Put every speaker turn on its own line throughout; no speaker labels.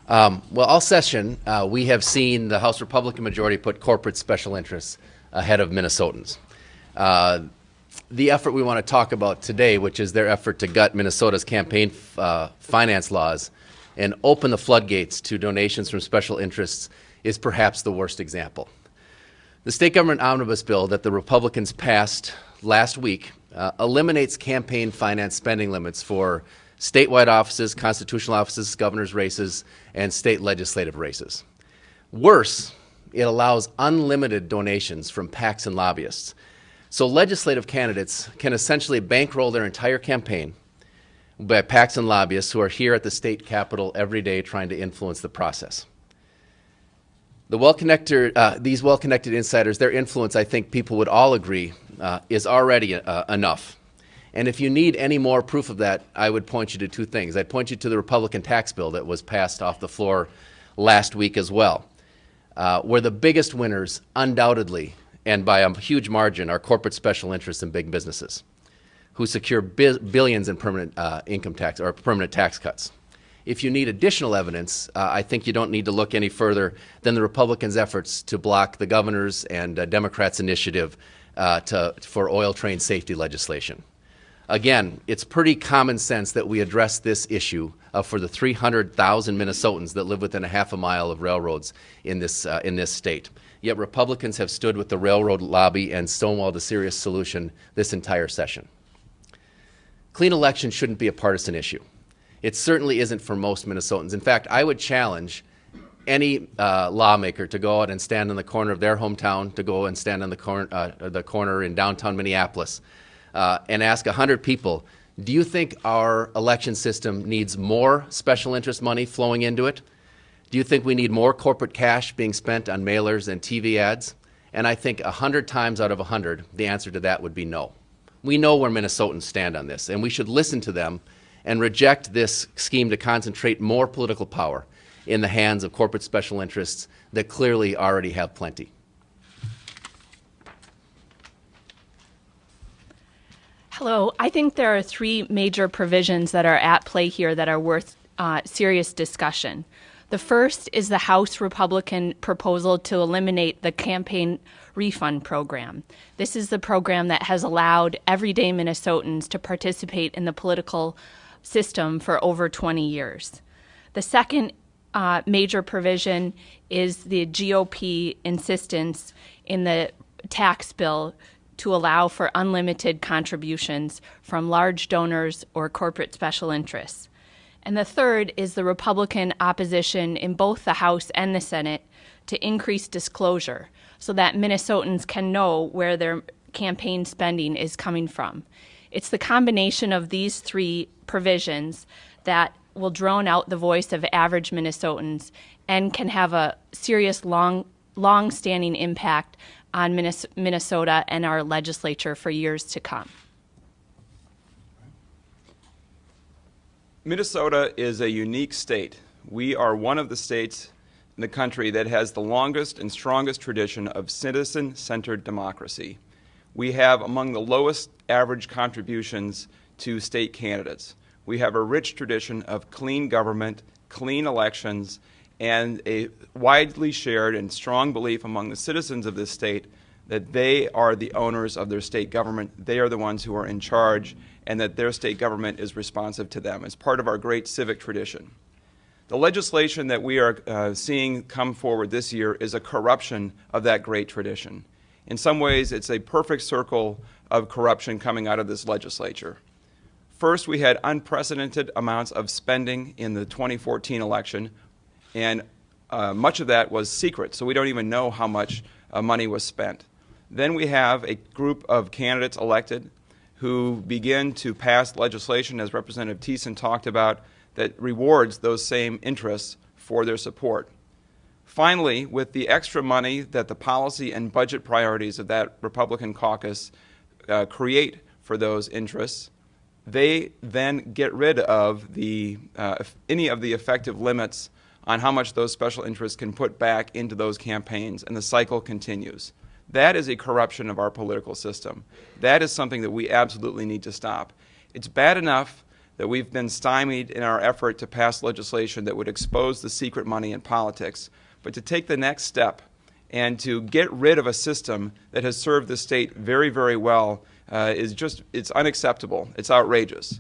Well, all session, we have seen the House Republican majority put corporate special interests ahead of Minnesotans. The effort we want to talk about today, which is their effort to gut Minnesota's campaign finance laws and open the floodgates to donations from special interests, is perhaps the worst example. The state government omnibus bill that the Republicans passed last week eliminates campaign finance spending limits for statewide offices, constitutional offices, governor's races, and state legislative races. Worse, it allows unlimited donations from PACs and lobbyists. So legislative candidates can essentially bankroll their entire campaign by PACs and lobbyists who are here at the state capitol every day trying to influence the process. These well-connected insiders, their influence, I think people would all agree, is already enough. And if you need any more proof of that, I would point you to two things. I'd point you to the Republican tax bill that was passed off the floor last week as well, where the biggest winners undoubtedly, and by a huge margin, are corporate special interests and big businesses who secure billions in permanent income tax or permanent tax cuts. If you need additional evidence, I think you don't need to look any further than the Republicans' efforts to block the governor's and Democrats' initiative for oil train safety legislation. Again, it's pretty common sense that we address this issue for the 300,000 Minnesotans that live within a half a mile of railroads in this state. Yet Republicans have stood with the railroad lobby and stonewalled a serious solution this entire session. Clean elections shouldn't be a partisan issue. It certainly isn't for most Minnesotans. In fact, I would challenge any lawmaker to go out and stand in the corner of their hometown, to go and stand on the corner in downtown Minneapolis, and ask 100 people, do you think our election system needs more special interest money flowing into it? Do you think we need more corporate cash being spent on mailers and TV ads? And I think 100 times out of 100, the answer to that would be no. We know where Minnesotans stand on this, and we should listen to them and reject this scheme to concentrate more political power in the hands of corporate special interests that clearly already have plenty.
Hello. I think there are three major provisions that are at play here that are worth serious discussion. The first is the House Republican proposal to eliminate the campaign refund program. This is the program that has allowed everyday Minnesotans to participate in the political system for over 20 years. The second major provision is the GOP insistence in the tax bill to allow for unlimited contributions from large donors or corporate special interests. And the third is the Republican opposition in both the House and the Senate to increase disclosure so that Minnesotans can know where their campaign spending is coming from. It's the combination of these three provisions that will drown out the voice of average Minnesotans and can have a serious long-standing impact on Minnesota and our legislature for years to come.
Minnesota is a unique state. We are one of the states in the country that has the longest and strongest tradition of citizen-centered democracy. We have among the lowest average contributions to state candidates. We have a rich tradition of clean government, clean elections, and a widely shared and strong belief among the citizens of this state that they are the owners of their state government, they are the ones who are in charge, and that their state government is responsive to them. It's part of our great civic tradition. The legislation that we are seeing come forward this year is a corruption of that great tradition. In some ways, it's a perfect circle of corruption coming out of this legislature. First, we had unprecedented amounts of spending in the 2014 election, and much of that was secret, so we don't even know how much money was spent. Then we have a group of candidates elected who begin to pass legislation, as Representative Thissen talked about, that rewards those same interests for their support. Finally, with the extra money that the policy and budget priorities of that Republican caucus create for those interests, they then get rid of any of the effective limits on how much those special interests can put back into those campaigns, and the cycle continues. That is a corruption of our political system. That is something that we absolutely need to stop. It's bad enough that we've been stymied in our effort to pass legislation that would expose the secret money in politics, but to take the next step and to get rid of a system that has served the state very, very well it's unacceptable. It's outrageous.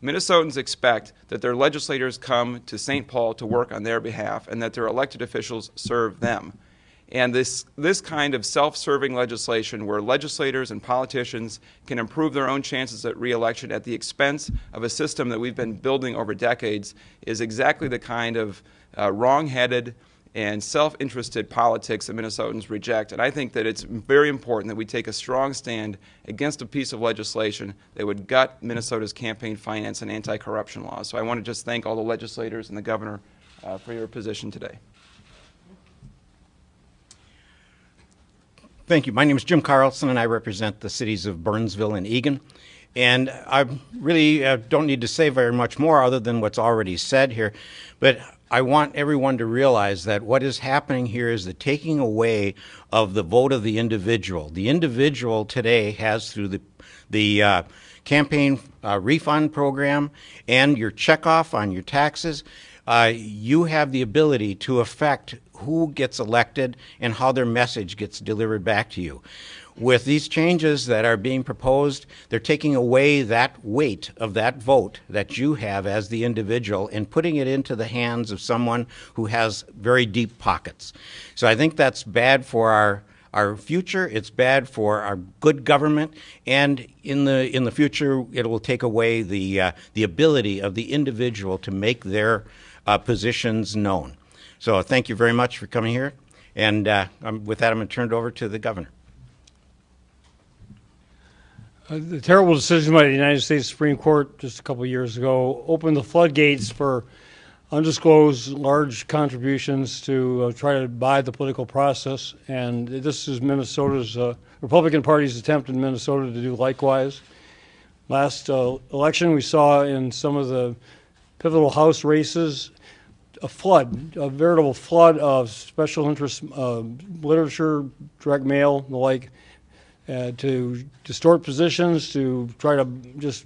Minnesotans expect that their legislators come to St. Paul to work on their behalf and that their elected officials serve them. And this kind of self-serving legislation where legislators and politicians can improve their own chances at re-election at the expense of a system that we've been building over decades is exactly the kind of wrong-headed and self-interested politics that Minnesotans reject. And I think that it's very important that we take a strong stand against a piece of legislation that would gut Minnesota's campaign finance and anti-corruption laws. So I want to just thank all the legislators and the governor for your position today.
Thank you. My name is Jim Carlson, and I represent the cities of Burnsville and Eagan. And I really don't need to say very much more other than what's already said here. But I want everyone to realize that what is happening here is the taking away of the vote of the individual. The individual today has, through the campaign refund program and your checkoff on your taxes, you have the ability to affect who gets elected and how their message gets delivered back to you. With these changes that are being proposed, they're taking away that weight of that vote that you have as the individual and putting it into the hands of someone who has very deep pockets. So I think that's bad for our future. It's bad for our good government, and in the future, it will take away the ability of the individual to make their positions known. So thank you very much for coming here, and with that, I'm going to turn it over to the governor.
The terrible decision by the United States Supreme Court just a couple of years ago opened the floodgates for undisclosed large contributions to try to buy the political process, and this is Minnesota's Republican Party's attempt in Minnesota to do likewise. Last election, we saw in some of the pivotal House races a veritable flood of special interest literature, direct mail, and the like, to distort positions, to try to just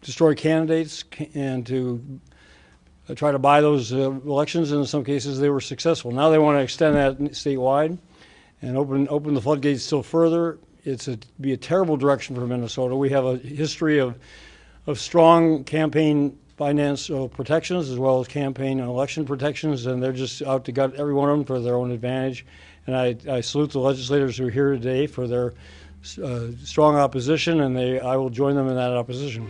destroy candidates, and to try to buy those elections. And in some cases, they were successful. Now they want to extend that statewide and open the floodgates still further. It's be a terrible direction for Minnesota. We have a history of strong campaign finance protections as well as campaign and election protections, and they're just out to gut every one of them for their own advantage. And I salute the legislators who are here today for their strong opposition, and I will join them in that opposition.